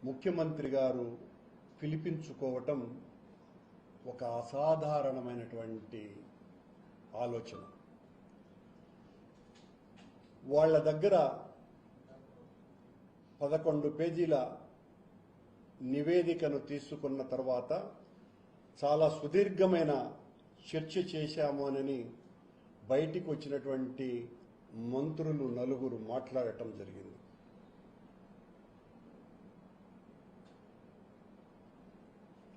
ముఖ్యమంత్రి గారు పిలిపించుకోవటం ఒక అసాధారణమైనటువంటి ఆలోచన. వాళ్ళ దగ్గర 11 పేజీల నివేదికను తీసుకున్న తర్వాత చాలా సుదీర్ఘమైన చర్చ చేశామోనని బయటికి వచ్చినటువంటి మంత్రులు నలుగురు మాట్లాడటం జరిగింది.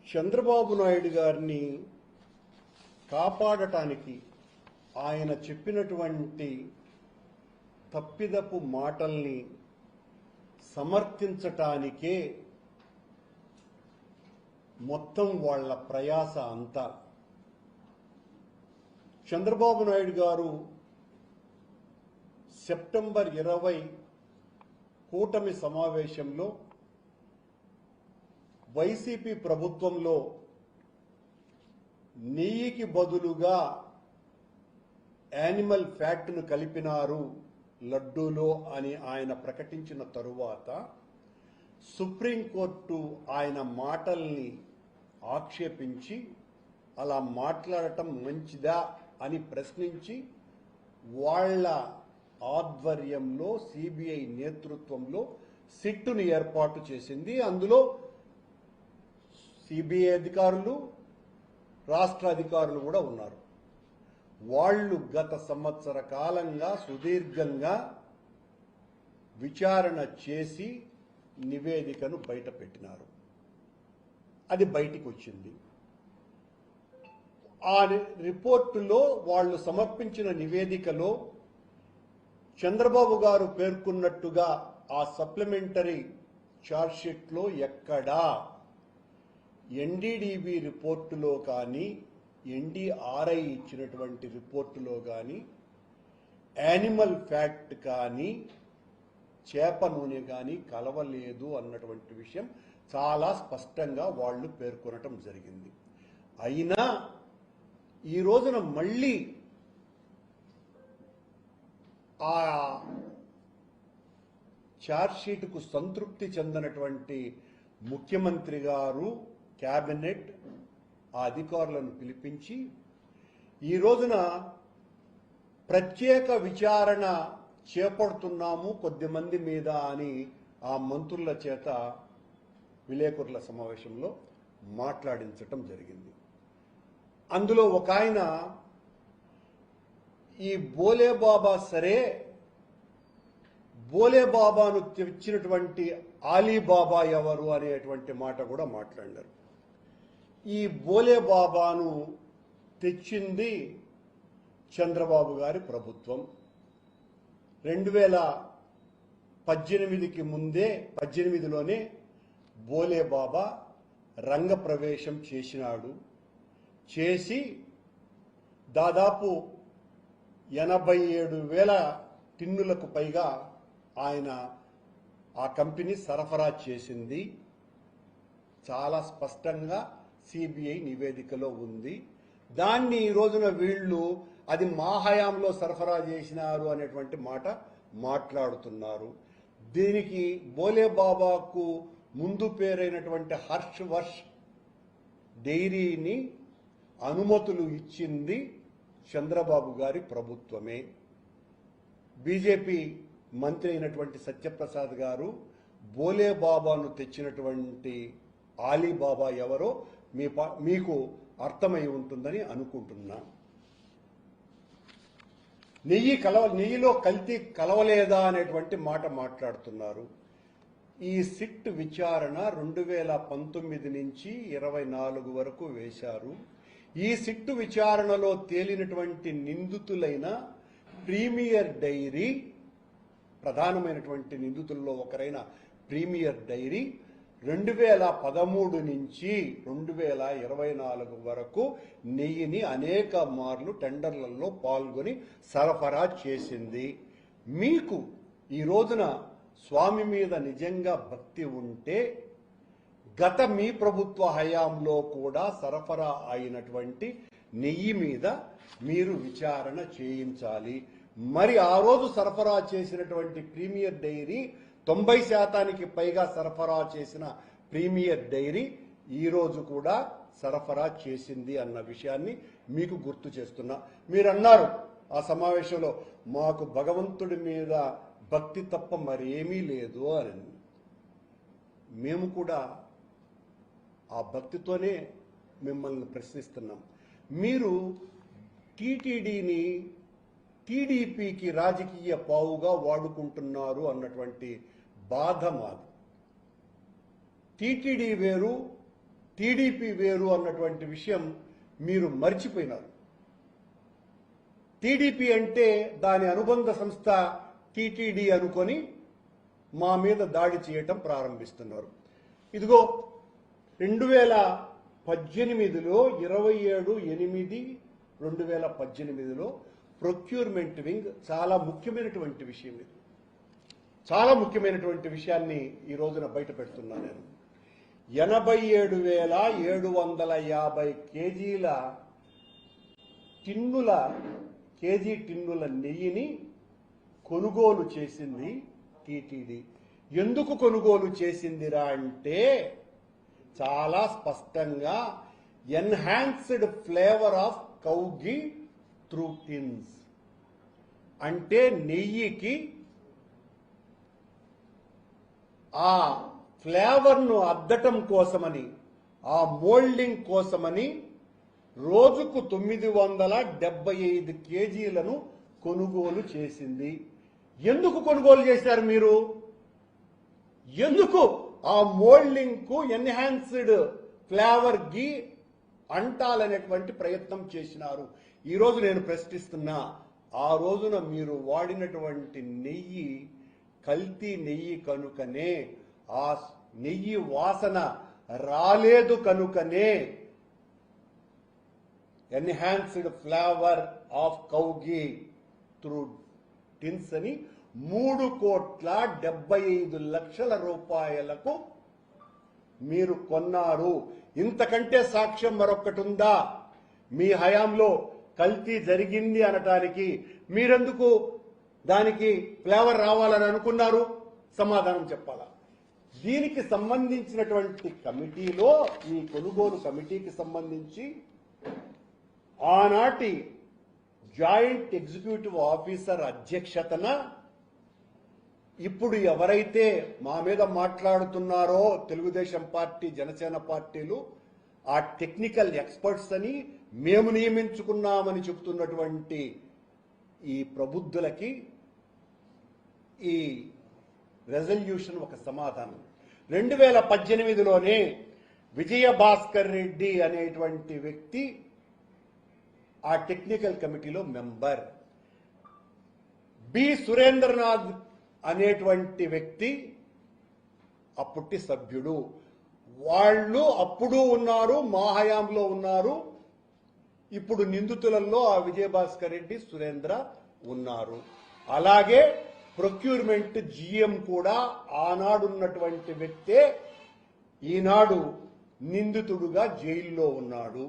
చంద్రబాబు నాయుడు గారిని కాపాడటానికి ఆయన చెప్పినటువంటి తప్పిదపు మాటల్ని సమర్థించటానికే మొత్తం వాళ్ళ ప్రయాస అంతా. చంద్రబాబు నాయుడు గారు సెప్టెంబర్ 20 కూటమి సమావేశంలో వైసీపీ ప్రభుత్వంలో నెయ్యికి బదులుగా యానిమల్ ఫ్యాట్ను కలిపినారు లడ్డూలో అని ఆయన ప్రకటించిన తరువాత సుప్రీంకోర్టు ఆయన మాటల్ని ఆక్షేపించి అలా మాట్లాడటం మంచిదా అని ప్రశ్నించి వాళ్ళ ఆధ్వర్యంలో సిబిఐ నేతృత్వంలో సిట్టును ఏర్పాటు చేసింది. అందులో సిబిఐ అధికారులు, రాష్ట్ర అధికారులు కూడా ఉన్నారు. వాళ్ళు గత సంవత్సర కాలంగా సుదీర్ఘంగా విచారణ చేసి నివేదికను బయట పెట్టినారు. అది బయటికి వచ్చింది. ఆ రిపోర్టులో వాళ్ళు సమర్పించిన నివేదికలో చంద్రబాబు గారు పేర్కొన్నట్టుగా ఆ సప్లిమెంటరీ ఛార్జ్షీట్లో ఎక్కడా ఎన్డీడీబీ రిపోర్టులో కానీ ఎన్డీఆర్ఐ ఇచ్చినటువంటి రిపోర్టులో కానీ యానిమల్ ఫ్యాట్ కానీ చేప నూనె కానీ కలవలేదు అన్నటువంటి విషయం చాలా స్పష్టంగా వాళ్ళు పేర్కొనటం జరిగింది. అయినా ఈ రోజున మళ్ళీ ఆ ఛార్జ్షీట్కు సంతృప్తి చెందినటువంటి ముఖ్యమంత్రి గారు, క్యాబినెట్ ఆ అధికారులను పిలిపించి ఈ రోజున ప్రత్యేక విచారణ చేపడుతున్నాము కొద్దిమంది మీద అని ఆ మంత్రుల చేత విలేకరుల సమావేశంలో మాట్లాడించటం జరిగింది. అందులో ఒక ఆయన ఈ బోలేబాబా సరే, బోలేబాబాను తెచ్చినటువంటి ఆలీబాబా ఎవరు అనేటువంటి మాట కూడా మాట్లాడారు. ఈ బోలేబాబాను తెచ్చింది చంద్రబాబు గారి ప్రభుత్వం. 2018కి ముందే 18లోనే బోలేబాబా రంగప్రవేశం చేసినాడు. చేసి దాదాపు 87,000 టిన్నులకు పైగా ఆయన ఆ కంపెనీ సరఫరా చేసింది. చాలా స్పష్టంగా సిబిఐ నివేదికలో ఉంది. దాన్ని ఈ రోజున వీళ్ళు అది మా హయాంలో సరఫరా చేసినారు అనేటువంటి మాట మాట్లాడుతున్నారు. దీనికి బోలేబాబాకు ముందు పేరైనటువంటి హర్షవర్ష్ డైరీని అనుమతులు ఇచ్చింది చంద్రబాబు గారి ప్రభుత్వమే. బీజేపీ మంత్రి అయినటువంటి సత్యప్రసాద్ గారు బోలేబాబాను తెచ్చినటువంటి ఆలీబాబా ఎవరో మీకు అర్థమై ఉంటుందని అనుకుంటున్నా. నెయ్యిలో కల్తీ కలవలేదా అనేటువంటి మాట మాట్లాడుతున్నారు. ఈ సిట్ విచారణ 2019 నుంచి 24 వరకు వేశారు. ఈ సిట్టు విచారణలో తేలినటువంటి నిందితులైన ప్రీమియర్ డైరీ, ప్రధానమైనటువంటి నిందితుల్లో ఒకరైన ప్రీమియర్ డైరీ 2013 నుంచి 2024 వరకు నెయ్యిని అనేక మార్లు టెండర్లలో పాల్గొని సరఫరా చేసింది. మీకు ఈ రోజున స్వామి మీద నిజంగా భక్తి ఉంటే గత మీ ప్రభుత్వ హయాంలో కూడా సరఫరా అయినటువంటి నెయ్యి మీద మీరు విచారణ చేయించాలి. మరి ఆ రోజు సరఫరా చేసినటువంటి ప్రీమియర్ డైరీ 90% పైగా సరఫరా చేసిన ప్రీమియర్ డైరీ ఈరోజు కూడా సరఫరా చేసింది అన్న విషయాన్ని మీకు గుర్తు చేస్తున్నా. మీరు అన్నారు ఆ సమావేశంలో, మాకు భగవంతుడి మీద భక్తి తప్ప మరేమీ లేదు అని. మేము కూడా ఆ భక్తితోనే మిమ్మల్ని ప్రశ్నిస్తున్నాం. మీరు టీటీడీని టీడీపీకి రాజకీయ పావుగా వాడుకుంటున్నారు అన్నటువంటి బాధ మాది. టీటీడీ వేరు, టీడీపీ వేరు అన్నటువంటి విషయం మీరు మర్చిపోయినారు. టీడీపీ అంటే దాని అనుబంధ సంస్థ టీటీడీ అనుకొని మా మీద దాడి చేయటం ప్రారంభిస్తున్నారు. ఇదిగో 2018లో 27/8/2018లో ప్రొక్యూర్మెంట్ వింగ్ చాలా ముఖ్యమైనటువంటి విషయం, ఇది చాలా ముఖ్యమైనటువంటి విషయాన్ని ఈ రోజున బయట పెడుతున్నా నేను. 87,750 కేజీల టిన్నుల నెయ్యిని కొనుగోలు చేసింది టీటీడీ. ఎందుకు కొనుగోలు చేసిందిరా అంటే చాలా స్పష్టంగా enhanced flavour of cow ghee through tins, అంటే నెయ్యికి ఆ ఫ్లేవర్ను అద్దటం కోసమని, ఆ మోల్డింగ్ కోసమని రోజుకు 975 కేజీలను కొనుగోలు చేసింది. ఎందుకు కొనుగోలు చేశారు మీరు? ఎందుకు ఆ మోల్డింగ్ కు ఎన్హాన్స్డ్ ఫ్లేవర్ ఘీ అంటాలనేటువంటి ప్రయత్నం చేసినారు? ఈరోజు నేను ప్రశ్నిస్తున్నా, ఆ రోజున మీరు వాడినటువంటి నెయ్యి కల్తీ నెయ్యి కనుకనే, ఆ నెయ్యి వాసన రాలేదు కనుకనే enhanced flavour of cow ghee through tins అని 3,75,00,000 రూపాయలకు మీరు కొన్నారు. ఇంతకంటే సాక్ష్యం మరొకటి ఉందా? మీ హయాంలో కల్తీ జరిగింది అనటానికి మీరెందుకు దానికి ఫ్లేవర్ రావాలని అనుకున్నారు? సమాధానం చెప్పాలా? దీనికి సంబంధించినటువంటి కమిటీలో, ఈ కొనుగోలు కమిటీకి సంబంధించి ఆనాటి జాయింట్ ఎగ్జిక్యూటివ్ ఆఫీసర్ అధ్యక్షతన ఇప్పుడు ఎవరైతే మా మీద మాట్లాడుతున్నారో తెలుగుదేశం పార్టీ, జనసేన పార్టీలు, ఆ టెక్నికల్ ఎక్స్పర్ట్స్ అని మేము నియమించుకున్నామని చెబుతున్నటువంటి ఈ ప్రబుద్ధులకి ఈ రెజల్యూషన్ ఒక సమాధానం. 2018లోనే విజయభాస్కర్ రెడ్డి అనేటువంటి వ్యక్తి ఆ టెక్నికల్ కమిటీలో మెంబర్, బి సురేంద్రనాథ్ అనేటువంటి వ్యక్తి అప్పటి సభ్యుడు. వాళ్ళు అప్పుడు ఉన్నారు, మా హయాంలో ఉన్నారు. ఇప్పుడు నిందితులలో ఆ విజయభాస్కర్ రెడ్డి, సురేంద్ర ఉన్నారు. అలాగే ప్రొక్యూర్మెంట్ జిఎం కూడా ఆనాడున్నటువంటి వ్యక్తే ఈనాడు నిందితుడుగా జైల్లో ఉన్నాడు.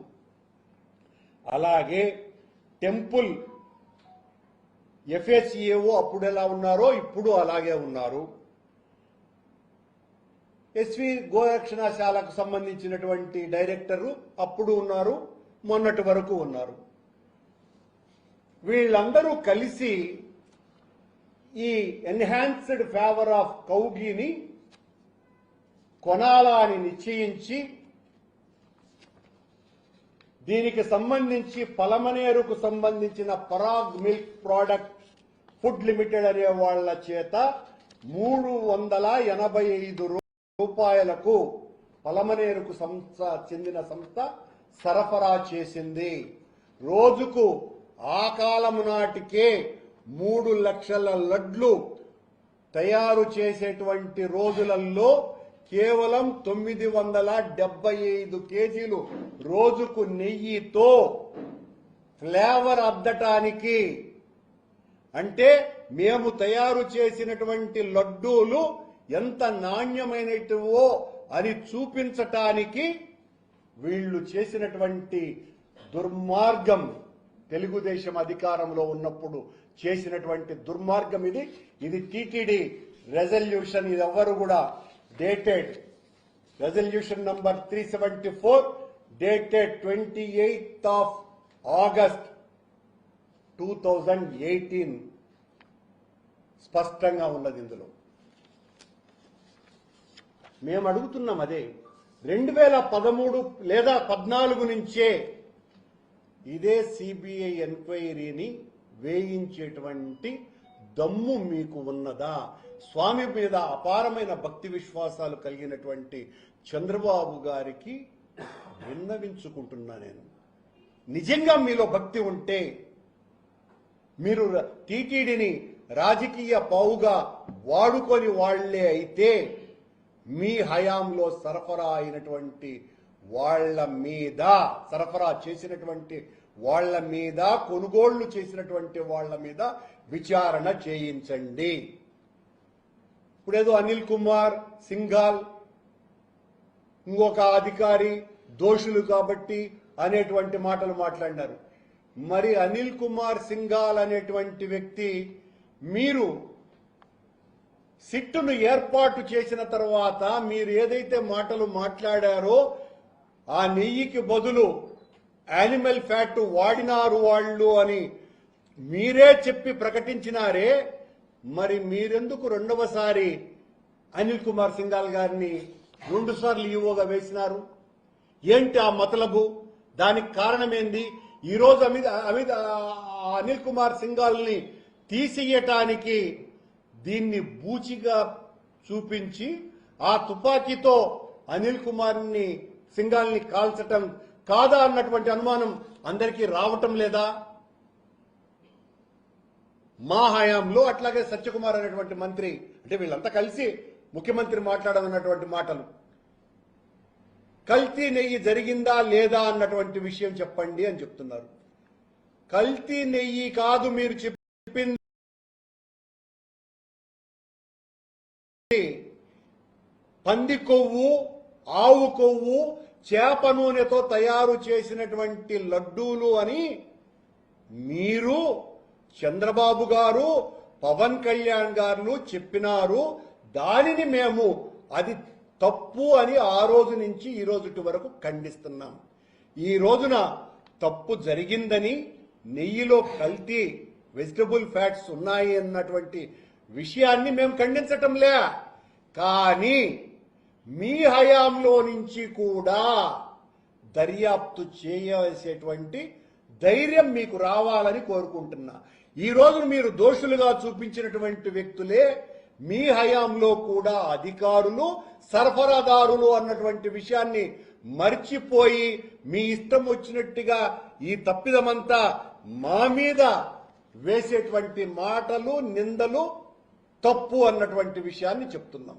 అలాగే టెంపుల్ ఎఫ్ఎస్ఈఓ అప్పుడు ఎలా ఉన్నారో ఇప్పుడు అలాగే ఉన్నారు. ఎస్వి గోరక్షణశాలకు సంబంధించినటువంటి డైరెక్టరు అప్పుడు ఉన్నారు, మొన్నటి వరకు ఉన్నారు. వీళ్ళందరూ కలిసి ఈ ఎన్హాన్స్డ్ ఫ్లేవర్ ఆఫ్ కౌ ఘీని కొనాలా అని నిశ్చయించి, దీనికి సంబంధించి పలమనేరుకు సంబంధించిన Parag milk product food limited అనే వాళ్ల చేత 385 రూపాయలకు పలమనేరుకు చెందిన సంస్థ సరఫరా చేసింది. రోజుకు ఆ కాలం నాటికే 3 లక్షల లడ్లు తయారు చేసేటువంటి రోజులలో కేవలం 975 కేజీలు రోజుకు నెయ్యితో ఫ్లేవర్ అద్దటానికి, అంటే మేము తయారు చేసినటువంటి లడ్డూలు ఎంత నాణ్యమైనవో అని చూపించటానికి వీళ్ళు చేసినటువంటి దుర్మార్గం, తెలుగుదేశం అధికారంలో ఉన్నప్పుడు చేసినటువంటి దుర్మార్గం ఇది. ఇది టీటీడీ రెజల్యూషన్ ఇది ఎవ్వరు కూడా dated resolution number 374 dated 28th of August 2018 స్పష్టంగా ఉన్నది. ఇందులో మేము అడుగుతున్నాం అదే 2013 లేదా 14 నుంచే ఇదే సిబిఐ ఎంక్వైరీని వేయించేటువంటి దమ్ము మీకు ఉన్నదా? స్వామి మీద అపారమైన భక్తి విశ్వాసాలు కలిగినటువంటి చంద్రబాబు గారికి విన్నవించుకుంటున్నా నేను. నిజంగా మీలో భక్తి ఉంటే మీరు టీటీడీని రాజకీయ పావుగా వాడుకొని వాళ్లే అయితే మీ హయాంలో సరఫరా అయినటువంటి వాళ్ల మీద, సరఫరా చేసినటువంటి వాళ్ల మీద, కొనుగోళ్లు చేసినటువంటి వాళ్ల మీద విచారణ చేయించండి. ఇప్పుడేదో అనిల్ కుమార్ సింఘాల్ ఇంకొక అధికారి దోషులు కాబట్టి అనేటువంటి మాటలు మాట్లాడినారు. మరి అనిల్ కుమార్ సింఘాల్ అనేటువంటి వ్యక్తి మీరు సిట్టును ఏర్పాటు చేసిన తర్వాత మీరు ఏదైతే మాటలు మాట్లాడారో ఆ నెయ్యికి బదులు యానిమల్ ఫ్యాట్ వాడినారు వాళ్ళు అని మీరే చెప్పి ప్రకటించినారే, మరి మీరెందుకు రెండవసారి అనిల్ కుమార్ సింఘాల్ గారిని 2 సార్లు ఈవోగా వేసినారు? ఏంటి ఆ మతలబు? దానికి కారణమేంది? ఈరోజు అనిల్ కుమార్ సింఘాల్ని తీసేయటానికి దీన్ని బూచిగా చూపించి ఆ తుపాకీతో అనిల్ కుమార్ని సింఘాల్ని కాల్చటం కాదా అన్నటువంటి అనుమానం అందరికీ రావటం లేదా? మా హయాంలో అట్లాగే సత్యకుమార్ అనేటువంటి మంత్రి, అంటే వీళ్ళంతా కలిసి ముఖ్యమంత్రి మాట్లాడమన్నటువంటి మాటలు, కల్తీ నెయ్యి జరిగిందా లేదా అన్నటువంటి విషయం చెప్పండి అని చెప్తున్నారు. కల్తీ నెయ్యి కాదు మీరు చెప్పింది, పంది కొవ్వు, ఆవు కొవ్వు, చేప నూనెతో తయారు చేసినటువంటి లడ్డూలు అని మీరు, చంద్రబాబు గారు, పవన్ కళ్యాణ్ గారు చెప్పినారు. దానిని మేము అది తప్పు అని ఆ రోజు నుంచి ఈ రోజు వరకు ఖండిస్తున్నాం. ఈ రోజున తప్పు జరిగిందని, నెయ్యిలో కల్తీ వెజిటబుల్ ఫ్యాట్స్ ఉన్నాయి అన్నటువంటి విషయాన్ని మేము ఖండించటంలే. కానీ మీ హయాంలో నుంచి కూడా దర్యాప్తు చేయవలసేటువంటి ధైర్యం మీకు రావాలని కోరుకుంటున్నా. ఈ రోజు మీరు దోషులుగా చూపించినటువంటి వ్యక్తులే మీ హయాంలో కూడా అధికారులు, సరఫరాదారులు అన్నటువంటి విషయాన్ని మర్చిపోయి మీ ఇష్టం వచ్చినట్టుగా ఈ తప్పిదమంతా మా మీద వేసేటువంటి మాటలు, నిందలు తప్పు అన్నటువంటి విషయాన్ని చెప్తున్నాం.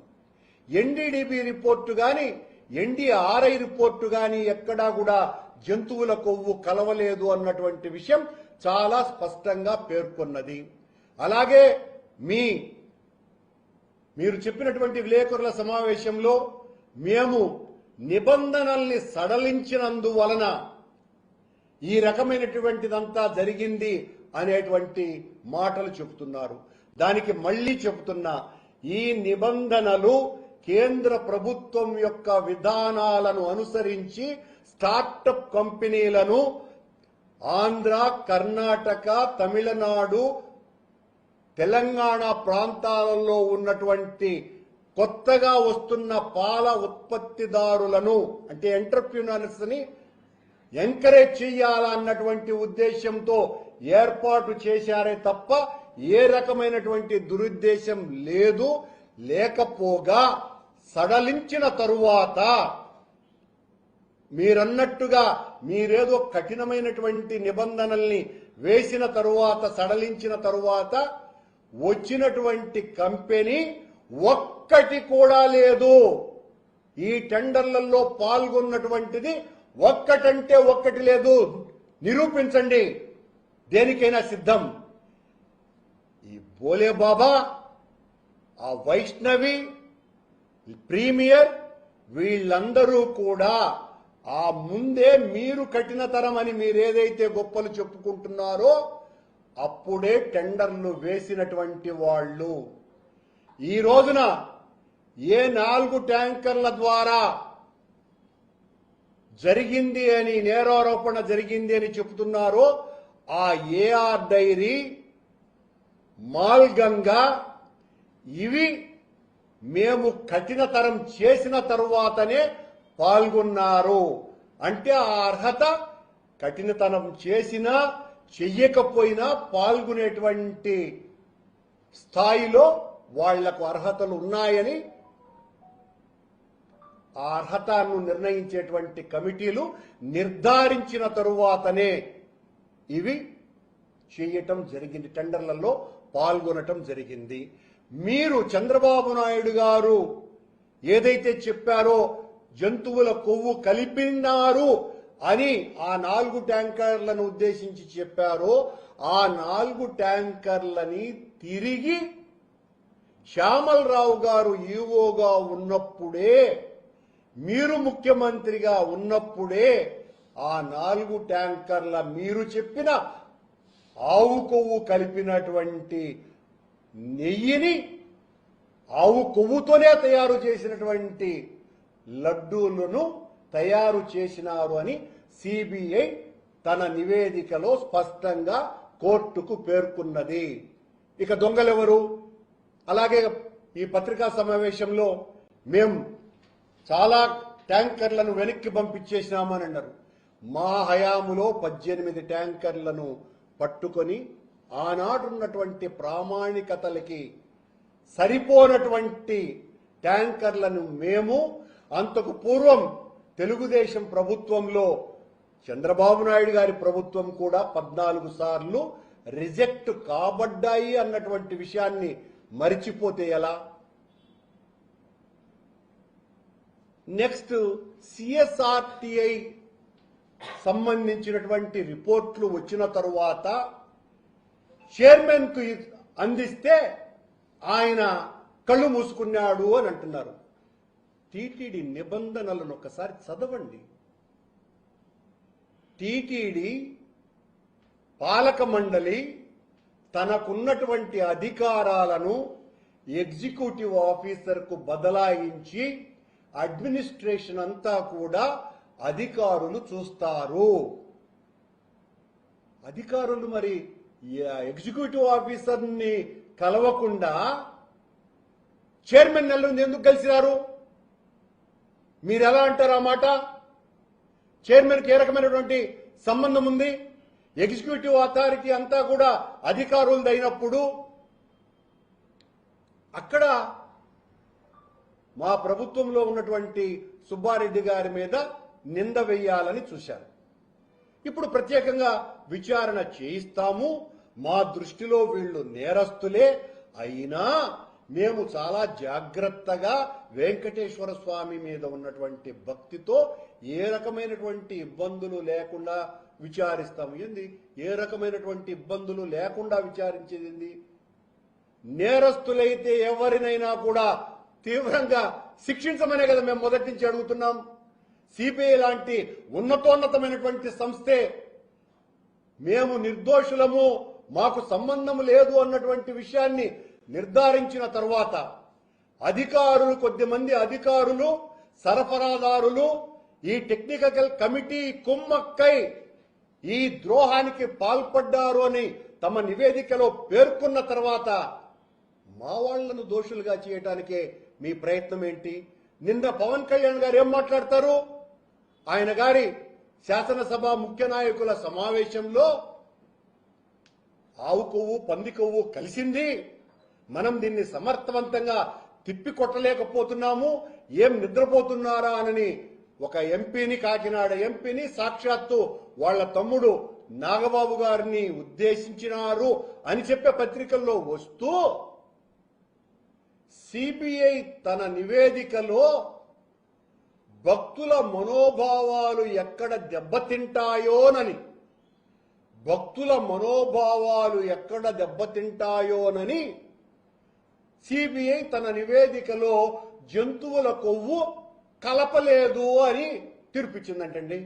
ఎన్డీడీబీ రిపోర్టు గాని, ఎన్డీఆర్ఐ రిపోర్టు గాని ఎక్కడా కూడా జంతువుల కొవ్వు కలవలేదు అన్నటువంటి విషయం చాలా స్పష్టంగా పేర్కొన్నది. అలాగే మీరు చెప్పినటువంటి విలేకరుల సమావేశంలో మేము నిబంధనల్ని సడలించినందువలన ఈ రకమైనటువంటిదంతా జరిగింది అనేటువంటి మాటలు చెబుతున్నారు. దానికి మళ్లీ చెబుతున్నా, ఈ నిబంధనలు కేంద్ర ప్రభుత్వం యొక్క విధానాలను అనుసరించి స్టార్టప్ కంపెనీలను ఆంధ్ర, కర్ణాటక, తమిళనాడు, తెలంగాణ ప్రాంతాలలో ఉన్నటువంటి కొత్తగా వస్తున్న పాల ఉత్పత్తిదారులను, అంటే ఎంటర్ప్రినర్స్ ని ఎంకరేజ్ చేయాలన్నటువంటి ఉద్దేశంతో ఏర్పాటు చేశారే తప్ప ఏ రకమైనటువంటి దురుద్దేశం లేదు. లేకపోగా సడలించిన తరువాత మీరన్నట్టుగా మీరేదో కఠినమైనటువంటి నిబంధనల్ని వేసిన తరువాత, సడలించిన తరువాత వచ్చినటువంటి కంపెనీ ఒక్కటి కూడా లేదు. ఈ టెండర్లలో పాల్గొన్నటువంటిది ఒక్కటంటే ఒక్కటి లేదు. నిరూపించండి, దేనికైనా సిద్ధం. ఈ బోలే బాబా, ఆ వైష్ణవి, ప్రీమియర్ వీళ్ళందరూ కూడా ఆ ముందే మీరు కఠినతరం అని మీరేదైతే గొప్పలు చెప్పుకుంటున్నారో అప్పుడే టెండర్లు వేసినటువంటి వాళ్ళు. ఈ రోజున ఏ 4 ట్యాంకర్ల ద్వారా జరిగింది అని నేరారోపణ జరిగింది అని చెబుతున్నారో ఆ ఏఆర్ డైరీ, మాల్గంగా ఇవి మేము కఠినతరం చేసిన తరువాతనే పాల్గొన్నారు. అంటే ఆ అర్హత కఠినతనం చేసినా చెయ్యకపోయినా పాల్గొనేటువంటి స్థాయిలో వాళ్లకు అర్హతలు ఉన్నాయని ఆ అర్హతను నిర్ణయించేటువంటి కమిటీలు నిర్ధారించిన తరువాతనే ఇవి చేయటం జరిగింది, టెండర్లలో పాల్గొనటం జరిగింది. మీరు చంద్రబాబు నాయుడు గారు ఏదైతే చెప్పారో జంతువుల కొవ్వు కలిపినారు అని ఆ 4 ట్యాంకర్లను ఉద్దేశించి చెప్పారో ఆ 4 ట్యాంకర్లని తిరిగి శ్యామలరావు గారు ఈవోగా ఉన్నప్పుడే, మీరు ముఖ్యమంత్రిగా ఉన్నప్పుడే ఆ 4 ట్యాంకర్ల మీరు చెప్పిన ఆవు కొవ్వు కలిపినటువంటి నెయ్యిని ఆవు కొవ్వుతోనే తయారు చేసినటువంటి లడ్డూలను తయారు చేసినారు అని సిబిఐ తన నివేదికలో స్పష్టంగా కోర్టుకు పేర్కొన్నది. ఇక దొంగలెవరు? అలాగే ఈ పత్రికా సమావేశంలో మేము చాలా ట్యాంకర్లను వెనక్కి పంపించేసినామని అన్నారు. మా హయాములో 18 ట్యాంకర్లను పట్టుకొని ఆనాడున్నటువంటి ప్రామాణికతలకి సరిపోనటువంటి ట్యాంకర్లను మేము అంతకు పూర్వం తెలుగుదేశం ప్రభుత్వంలో చంద్రబాబు నాయుడు గారి ప్రభుత్వం కూడా 14 సార్లు రిజెక్ట్ కాబడ్డాయి అన్నటువంటి విషయాన్ని మరిచిపోతే ఎలా? నెక్స్ట్ సిఎస్ఆర్టిఐ సంబంధించినటువంటి రిపోర్ట్లు వచ్చిన తరువాత చైర్మన్ కు అందిస్తే ఆయన కళ్ళు మూసుకున్నాడు అని అంటున్నారు. టీటీడీ నిబంధనలను ఒకసారి చదవండి. టీటీడీ పాలక మండలి తనకున్నటువంటి అధికారాలను ఎగ్జిక్యూటివ్ ఆఫీసర్కు బదలాయించి అడ్మినిస్ట్రేషన్ అంతా కూడా అధికారులు చూస్తారు. అధికారులు మరి ఎగ్జిక్యూటివ్ ఆఫీసర్ని కలవకుండా చైర్మన్ నెలలు ఎందుకు కలిసినారు? మీరు ఎలా అంటారు ఆ మాట? చైర్మన్కి ఏ రకమైనటువంటి సంబంధం ఉంది? ఎగ్జిక్యూటివ్ అథారిటీ అంతా కూడా అధికారులది అయినప్పుడు అక్కడ మా ప్రభుత్వంలో ఉన్నటువంటి సుబ్బారెడ్డి గారి మీద నింద వేయాలని చూశారు. ఇప్పుడు ప్రత్యేకంగా విచారణ చేయిస్తాము, మా దృష్టిలో వీళ్ళు నేరస్తులే, అయినా మేము చాలా జాగ్రత్తగా వెంకటేశ్వర స్వామి మీద ఉన్నటువంటి భక్తితో ఏ రకమైనటువంటి ఇబ్బందులు లేకుండా విచారిస్తాము. ఏంది ఏ రకమైనటువంటి ఇబ్బందులు లేకుండా విచారించేది? నేరస్తులైతే ఎవరినైనా కూడా తీవ్రంగా శిక్షించమనే కదా మేము మొదటి నుంచి అడుగుతున్నాం. సిబిఐ లాంటి ఉన్నతోన్నతమైనటువంటి సంస్థే మేము నిర్దోషులము, మాకు సంబంధం లేదు అన్నటువంటి విషయాన్ని నిర్ధారించిన తర్వాత అధికారులు, కొద్దిమంది అధికారులు, సరఫరాదారులు ఈ టెక్నికల్ కమిటీ కుమ్మక్కై ఈ ద్రోహానికి పాల్పడ్డారు అని తమ నివేదికలో పేర్కొన్న తర్వాత మా వాళ్లను దోషులుగా చేయడానికే మీ ప్రయత్నం ఏంటి? నిన్న పవన్ కళ్యాణ్ గారు ఏం మాట్లాడతారు? ఆయన గారి శాసనసభ ముఖ్య నాయకుల సమావేశంలో ఆవు కొవ్వు పంది కొవ్వు కలిసింది, మనం దీన్ని సమర్థవంతంగా తిప్పికొట్టలేకపోతున్నాము, ఏం నిద్రపోతున్నారా అని ఒక ఎంపీని, కాకినాడ ఎంపీని సాక్షాత్తు వాళ్ళ తమ్ముడు నాగబాబు గారిని ఉద్దేశించినారు అని చెప్పే పత్రికల్లో వస్తూ సిబిఐ తన నివేదికలో భక్తుల మనోభావాలు ఎక్కడ దెబ్బతింటాయోనని, భక్తుల మనోభావాలు ఎక్కడ దెబ్బతింటాయోనని సిబిఐ తన నివేదికలో జంతువుల కొవ్వు కలపలేదు అని తీర్పిచ్చిందంటండి,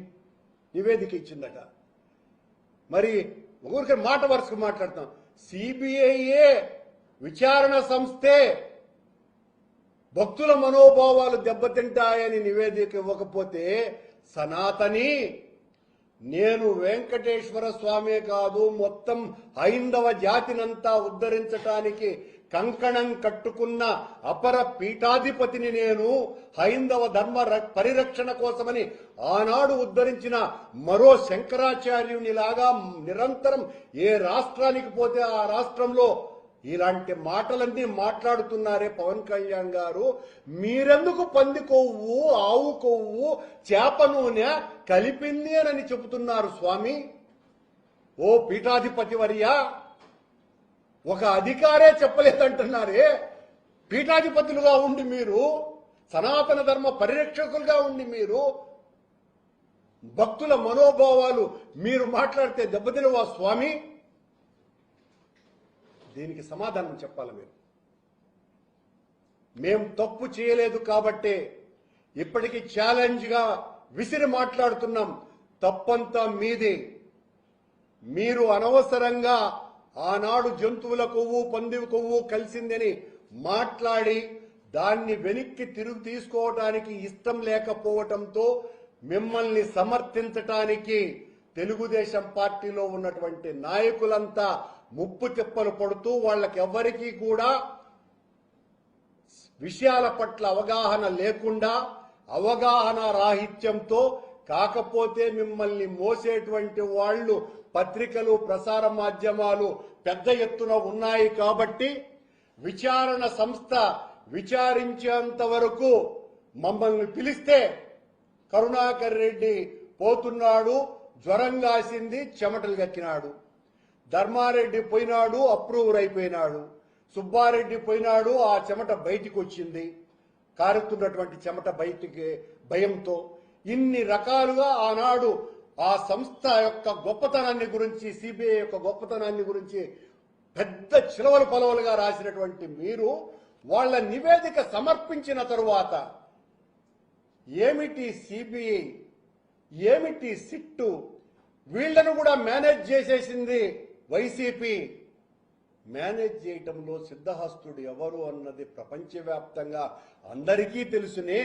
నివేదిక ఇచ్చిందట. మరి ఊరికే మాట వరుసకు మాట్లాడతాం. సిబిఐఏ విచారణ సంస్థే భక్తుల మనోభావాలు దెబ్బతింటాయని నివేదిక ఇవ్వకపోతే సనాతని నేను వెంకటేశ్వర స్వామి కాదు మొత్తం హైందవ జాతినంతా ఉద్ధరించటానికి కంకణం కట్టుకున్న అపర పీఠాధిపతిని నేను హైందవ ధర్మ పరిరక్షణ కోసమని ఆనాడు ఉద్ధరించిన మరో శంకరాచార్యునిలాగా నిరంతరం ఏ రాష్ట్రానికి పోతే ఆ రాష్ట్రంలో ఇలాంటి మాటలన్నీ మాట్లాడుతున్నారే పవన్ కళ్యాణ్ గారు. మీరెందుకు పంది కొవ్వు, ఆవు కొవ్వు, చేప నూనె కలిపింది అని చెబుతున్నారు స్వామి? ఓ పీఠాధిపతి వర్యా, ఒక అధికారే చెప్పలేదంటున్నారే. పీఠాధిపతులుగా ఉండి మీరు, సనాతన ధర్మ పరిరక్షకులుగా ఉండి మీరు భక్తుల మనోభావాలు మీరు మాట్లాడితే దెబ్బతినవా స్వామి? దీనికి సమాధానం చెప్పాలి మీరు. మేం తప్పు చేయలేదు కాబట్టే ఇప్పటికీ ఛాలెంజ్గా విసిరి మాట్లాడుతున్నాం. తప్పంతా మీదే. మీరు అనవసరంగా ఆనాడు జంతువుల కొవ్వు, పంది కొవ్వు కలిసిందని మాట్లాడి దాన్ని వెనక్కి తిరిగి తీసుకోవడానికి ఇష్టం లేకపోవటంతో మిమ్మల్ని సమర్థించటానికి తెలుగుదేశం పార్టీలో ఉన్నటువంటి నాయకులంతా ముప్పు తిప్పలు పడుతూ వాళ్ళకెవ్వరికీ కూడా విషయాల పట్ల అవగాహన లేకుండా అవగాహన రాహిత్యంతో కాకపోతే మిమ్మల్ని మోసేటువంటి వాళ్ళు పత్రికలు, ప్రసార మాధ్యమాలు పెద్ద ఎత్తున ఉన్నాయి కాబట్టి విచారణ సంస్థ విచారించేంత వరకు మమ్మల్ని పిలిస్తే కరుణాకర్ రెడ్డి పోతున్నాడు, జ్వరం కాసింది, చెమటలు గక్కినాడు. ధర్మారెడ్డి పోయినాడు, అప్రూవర్ అయిపోయినాడు. సుబ్బారెడ్డి పోయినాడు, ఆ చెమట బయటికి వచ్చింది, కారుతున్నటువంటి చెమట బయటికి భయంతో. ఇన్ని రకాలుగా ఆనాడు ఆ సంస్థ యొక్క గొప్పతనాన్ని గురించి, సిబిఐ యొక్క గొప్పతనాన్ని గురించి పెద్ద చిలవలు పొలవలుగా రాసినటువంటి మీరు వాళ్ళ నివేదిక సమర్పించిన తరువాత ఏమిటి సిబిఐ, ఏమిటి సిట్టు, వీళ్లను కూడా మేనేజ్ చేసేసింది వైసీపీ. మేనేజ్ చేయటంలో సిద్ధహస్తుడు ఎవరు అన్నది ప్రపంచవ్యాప్తంగా అందరికీ తెలుసునే.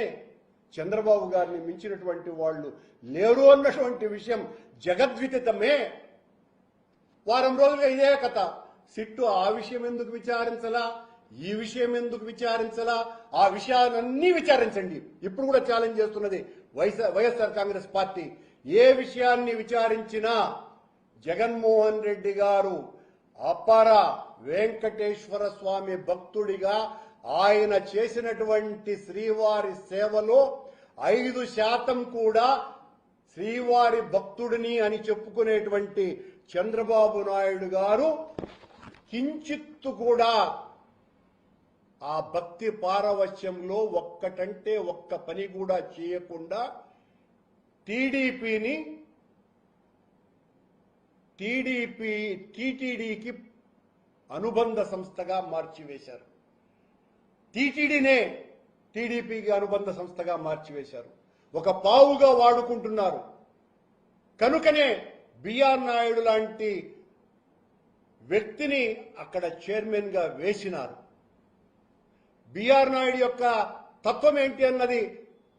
చంద్రబాబు గారిని మించినటువంటి వాళ్ళు లేరు అన్నటువంటి విషయం జగద్విదితమే. వారం రోజులుగా ఇదే కథ. సిట్టు ఆ విషయం ఎందుకు విచారించలా, ఈ విషయం ఎందుకు విచారించలా, ఆ విషయాలన్నీ విచారించండి. ఇప్పుడు కూడా ఛాలెంజ్ చేస్తున్నది వైఎస్ఆర్ కాంగ్రెస్ పార్టీ. ఏ విషయాన్ని విచారించినా జగన్మోహన్ రెడ్డి గారు అపర వెంకటేశ్వర స్వామి భక్తుడిగా ఆయన చేసినటువంటి శ్రీవారి సేవలో 5% కూడా శ్రీవారి భక్తుడిని అని చెప్పుకునేటువంటి చంద్రబాబు నాయుడు గారు కించిత్తు కూడా ఆ భక్తి పారవశ్యంలో ఒక్కటంటే ఒక్క పని కూడా చేయకుండా టీటీడీకి అనుబంధ సంస్థగా మార్చివేశారు. టీటీడీనే టీడీపీకి అనుబంధ సంస్థగా మార్చివేశారు. ఒక పావుగా వాడుకుంటున్నారు. కనుకనే బిఆర్ నాయుడు లాంటి వ్యక్తిని అక్కడ చైర్మన్ గా వేసినారు. బిఆర్ నాయుడు యొక్క తత్వం ఏంటి అన్నది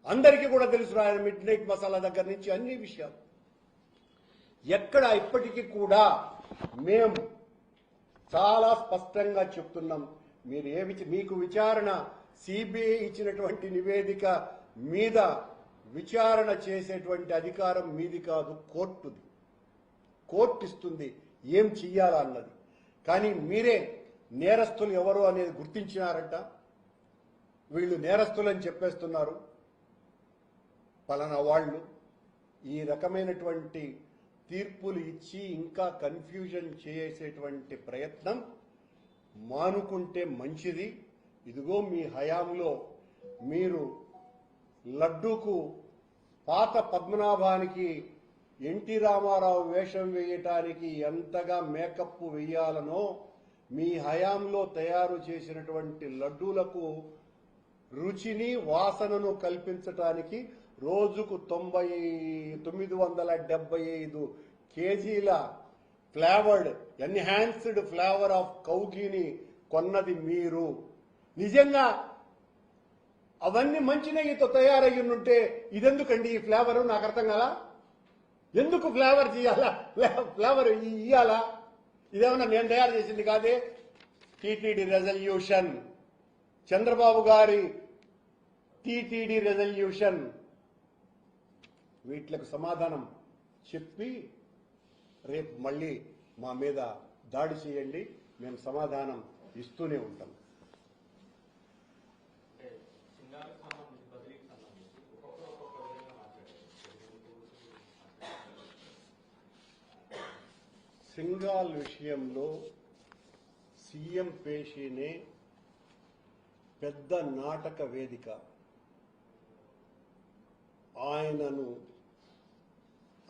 అందరికీ కూడా తెలుసు. ఆయన మిడ్ నైట్ మసాలా దగ్గర నుంచి అన్ని విషయాలు ఎక్కడ ఇప్పటికీ కూడా మేము చాలా స్పష్టంగా చెప్తున్నాం. మీకు విచారణ సిబిఐ ఇచ్చినటువంటి నివేదిక మీద విచారణ చేసేటువంటి అధికారం మీది కాదు, కోర్టుది. కోర్టు ఇస్తుంది ఏం చెయ్యాలన్నది. కానీ మీరే నేరస్తులు ఎవరు అనేది గుర్తించినారంట. వీళ్ళు నేరస్తులని చెప్పేస్తున్నారు పలానా వాళ్ళు. ఈ రకమైనటువంటి తీర్పులు ఇచ్చి ఇంకా కన్ఫ్యూజన్ చేసేటువంటి ప్రయత్నం మానుకుంటే మంచిది. ఇదిగో మీ హయాంలో మీరు లడ్డూకు పాత పద్మనాభానికి ఎన్టీ రామారావు వేషం వేయటానికి ఎంతగా మేకప్ వేయాలనో మీ హయాంలో తయారు చేసినటువంటి లడ్డూలకు రుచిని వాసనను కల్పించటానికి రోజుకు 975 కేజీల flavoured enhanced flavour of cow ఘీని కొన్నది మీరు. నిజంగా అవన్నీ మంచి నెయ్యితో తయారయ్యి ఉంటే ఇదెందుకండి ఈ ఫ్లేవరు నాకు అర్థం కాలా. ఎందుకు ఫ్లేవర్ చేయాలా, ఫ్లేవర్ ఇయ్యాలా? ఇదేమన్నా నేను తయారు చేసింది కాదే. టీటీడీ రెజల్యూషన్, చంద్రబాబు గారి టీటీడీ రెజల్యూషన్. వీటికి సమాధానం చెప్పి రేపు మళ్ళీ మా మీద దాడి చేయండి, మేము సమాధానం ఇస్తూనే ఉంటాం. సింగాల్ విషయంలో సీఎం పేషీనే పెద్ద నాటక వేదిక.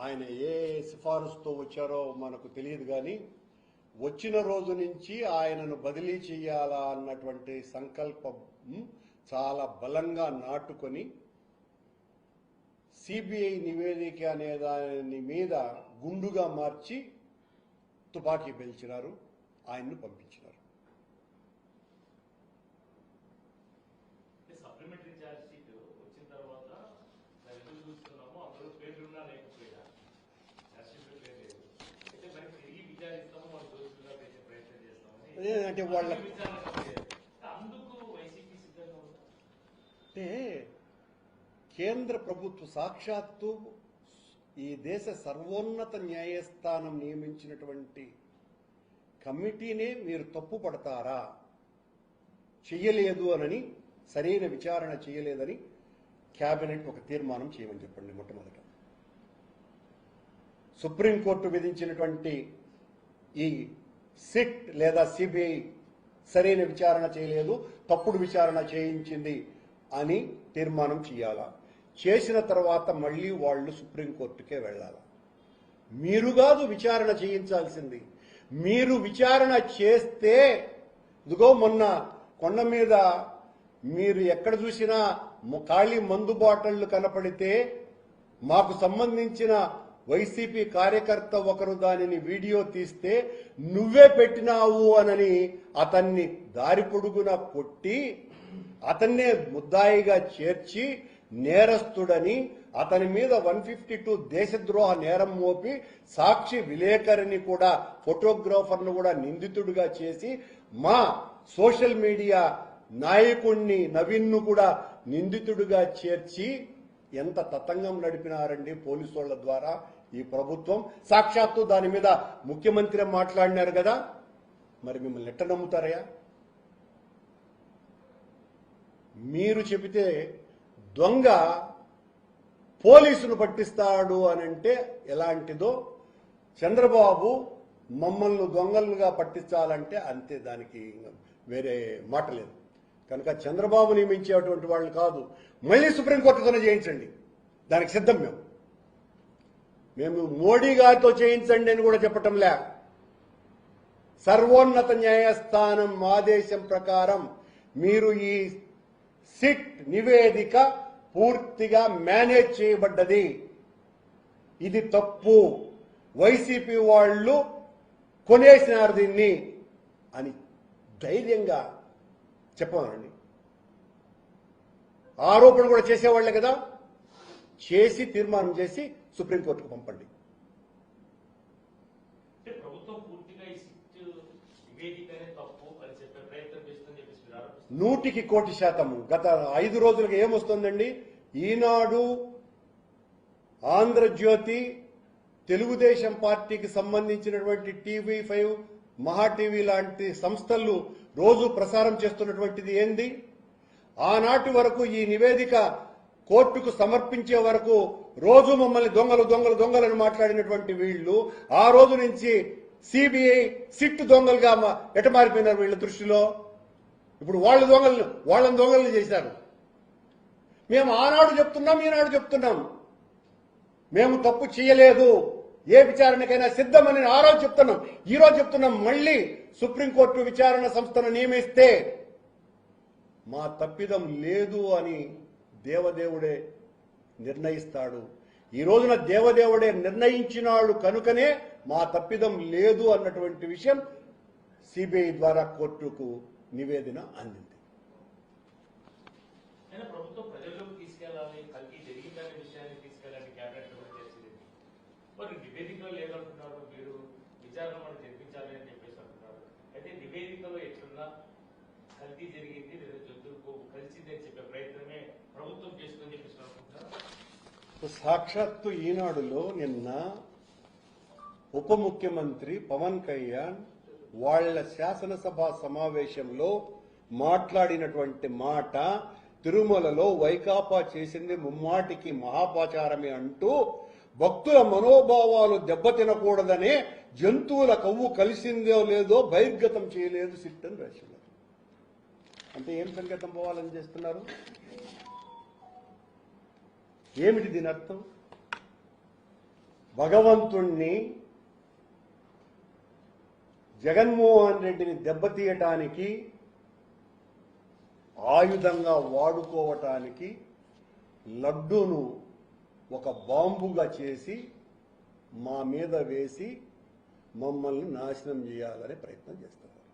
ఆయన ఏ సిఫారసుతో వచ్చారో మనకు తెలియదు, కానీ వచ్చిన రోజు నుంచి ఆయనను బదిలీ చేయాలా అన్నటువంటి సంకల్పం చాలా బలంగా నాటుకొని సిబిఐ నివేదిక అనే దాని మీద గుండుగా మార్చి తుపాకీ పేల్చినారు, ఆయన్ను పంపించినారు. సప్లిమెంటరీ ఛార్జ్ షీట్ వచ్చిన తర్వాత ఎదురు చూస్తున్నాము, అందులో పేర్లు ఉన్నా లేకపోయినా ఛార్జ్ షీట్ లేదు. అయితే మరి తిరిగి విచారిస్తాము, మనం దోషులుగా పెట్టే ప్రయత్నం చేస్తామని అంటే వాళ్ళ అందుకు వైసీపీ సిద్ధంగా ఉంది. అంటే కేంద్ర ప్రభుత్వ సాక్షాత్తు ఈ దేశ సర్వోన్నత న్యాయస్థానం నియమించినటువంటి కమిటీనే మీరు తప్పు పడతారా? చెయ్యలేదు అనని, సరైన విచారణ చేయలేదని కేబినెట్ ఒక తీర్మానం చేయమని చెప్పండి. మొట్టమొదట సుప్రీంకోర్టు విధించినటువంటి ఈ సిట్ లేదా సిబిఐ సరైన విచారణ చేయలేదు, తప్పుడు విచారణ చేయించింది అని తీర్మానం చేయాలా. చేసిన తర్వాత మళ్ళీ వాళ్ళు సుప్రీంకోర్టుకే వెళ్ళాలి. మీరు కాదు విచారణ చేయించాల్సింది. మీరు విచారణ చేస్తే, ఇదిగో మొన్న కొండ మీద మీరు ఎక్కడ చూసినా ఖాళీ మందు బాటళ్లు కనపడితే మాకు సంబంధించిన వైసీపీ కార్యకర్త ఒకరు దానిని వీడియో తీస్తే నువ్వే పెట్టినావు అనని అతన్ని దారి పొడుగున కొట్టి అతన్నే ముద్దాయిగా చేర్చి నేరస్తుడని అతని మీద 152 దేశద్రోహ నేరం మోపి సాక్షి విలేకరిని కూడా, ఫోటోగ్రాఫర్ను కూడా నిందితుడిగా చేసి మా సోషల్ మీడియా నాయకుణ్ణి నవీన్ను కూడా నిందితుడిగా చేర్చి ఎంత తతంగం నడిపినారండి పోలీసుల ద్వారా ఈ ప్రభుత్వం. సాక్షాత్తు దాని మీద ముఖ్యమంత్రి మాట్లాడినారు కదా, మరి మిమ్మల్ని ఎట్ట నమ్ముతారయ్యా? మీరు చెబితే దొంగ పోలీసును పట్టిస్తాడు అనంటే ఎలాంటిదో, చంద్రబాబు మమ్మల్ని దొంగలుగా పట్టించాలంటే అంతే, దానికి వేరే మాట లేదు. కనుక చంద్రబాబు నియమించేటువంటి వాళ్ళు కాదు, మళ్ళీ సుప్రీంకోర్టుతోనే చేయించండి, దానికి సిద్ధం. మేము మోడీ గారితో చేయించండి అని కూడా చెప్పటంలే. సర్వోన్నత న్యాయస్థానం ఆదేశం ప్రకారం మీరు ఈ సిట్ నివేదిక పూర్తిగా మేనేజ్ చేయబడ్డది, ఇది తప్పు, వైసీపీ వాళ్ళు కొనేసినారు దీన్ని అని ధైర్యంగా చెప్పమనండి. ఆరోపణ కూడా చేసేవాళ్లే కదా, చేసి తీర్మానం చేసి సుప్రీంకోర్టుకు పంపండి. ప్రభుత్వం పూర్తిగా ఈ సిట్ నివేదికనే తప్పు అని చెప్పే ప్రయత్నం చేస్తుందని చెప్పేసి 100% గత 5 రోజులుగా ఏమొస్తుందండి? ఈనాడు, ఆంధ్రజ్యోతి, తెలుగుదేశం పార్టీకి సంబంధించినటువంటి TV5, మహా టీవీ లాంటి సంస్థలు రోజు ప్రసారం చేస్తున్నటువంటిది ఏంది? ఆనాటి వరకు ఈ నివేదిక కోర్టుకు సమర్పించే వరకు రోజు మమ్మల్ని దొంగలు దొంగలు దొంగలను మాట్లాడినటువంటి వీళ్ళు ఆ రోజు నుంచి సిబిఐ సిట్ దొంగలుగా ఎట మారిపోయినారు వీళ్ళ దృష్టిలో. ఇప్పుడు వాళ్ళని దొంగలను చేశారు. మేము ఆనాడు చెప్తున్నాం, ఈనాడు చెప్తున్నాం, మేము తప్పు చేయలేదు, ఏ విచారణకైనా సిద్ధమని ఆ రోజు చెప్తున్నాం, ఈ రోజు చెప్తున్నాం. మళ్ళీ సుప్రీంకోర్టు విచారణ సంస్థను నియమిస్తే మా తప్పిదం లేదు అని దేవదేవుడే నిర్ణయిస్తాడు. ఈ రోజున దేవదేవుడే నిర్ణయించినాడు కనుకనే మా తప్పిదం లేదు అన్నటువంటి విషయం సిబిఐ ద్వారా కోర్టుకు నివేదన అందింది. అయినా ప్రభుత్వం ప్రజల్లోకి తీసుకెళ్లాలి, కల్తీ జరిగిందనే విషయాన్ని తీసుకెళ్ళాలి, క్యాబినెట్ కూడా చేసింది. మరి నివేదికలో లేదంటున్నారు, మీరు విచారణ మనం జరిపించాలి అని చెప్పేసి అంటున్నారు. అయితే నివేదికలో ఎట్లున్నా కల్తీ జరిగింది లేదా జంతువులకు కలిసింది అని చెప్పే ప్రయత్నమే ప్రభుత్వం చేస్తుందని చెప్పేసి అనుకుంటున్నారు. సాక్షాత్తు ఈనాడులో నిన్న ఉప ముఖ్యమంత్రి పవన్ కళ్యాణ్ వాళ్ళ శాసనసభ సమావేశంలో మాట్లాడినటువంటి మాట, తిరుమలలో వైకాపా చేసింది ముమ్మాటికి మహాపాచారమే అంటూ భక్తుల మనోభావాలు దెబ్బతినకూడదనే జంతువుల కొవ్వు కలిసిందో లేదో బహిర్గతం చేయలేదు సిట్ అని రాశారు. అంటే ఏం సంకేతం పోవాలని చేస్తున్నారు? ఏమిటి దీని అర్థం? భగవంతుణ్ణి, జగన్మోహన్ రెడ్డిని దెబ్బతీయటానికి, ఆయుధంగా వాడుకోవటానికి లడ్డూను ఒక బాంబుగా చేసి మా మీద వేసి మమ్మల్ని నాశనం చేయాలనే ప్రయత్నం చేస్తున్నారు.